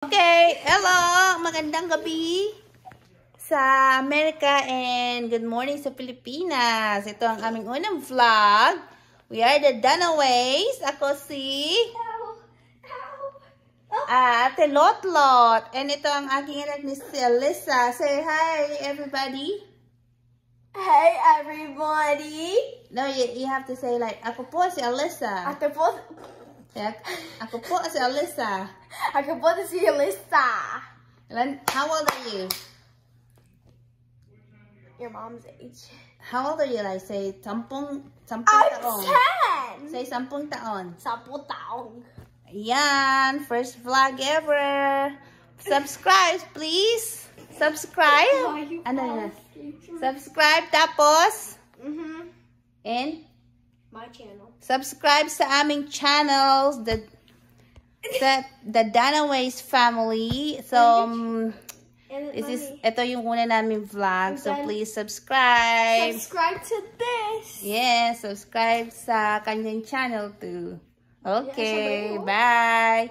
Okay, hello! Magandang gabi sa Amerika and good morning sa Pilipinas. Ito ang aming unang vlog. We are the Dunaways. Ako si Ate Lotlot. And ito ang aking anak ni si Alyssa. Say hi, everybody. Hey, everybody. No, you have to say like, ako po si Alyssa. Ako po si Alyssa. Ako po si Alyssa. How old are you? Your mom's age. How old are you? Like, say, sampung I'm taon. 10. Say, 10 taon. 10 taong. Ayan, first vlog ever. Subscribe, please. Subscribe. Ano yun? Subscribe, tapos? And? My channel. Subscribe sa aming channels, the Dunaways family. So, ito yung una namin vlog. So, please subscribe. Subscribe to this. Yes, subscribe sa kanyang channel too. Okay, Yeah, bye.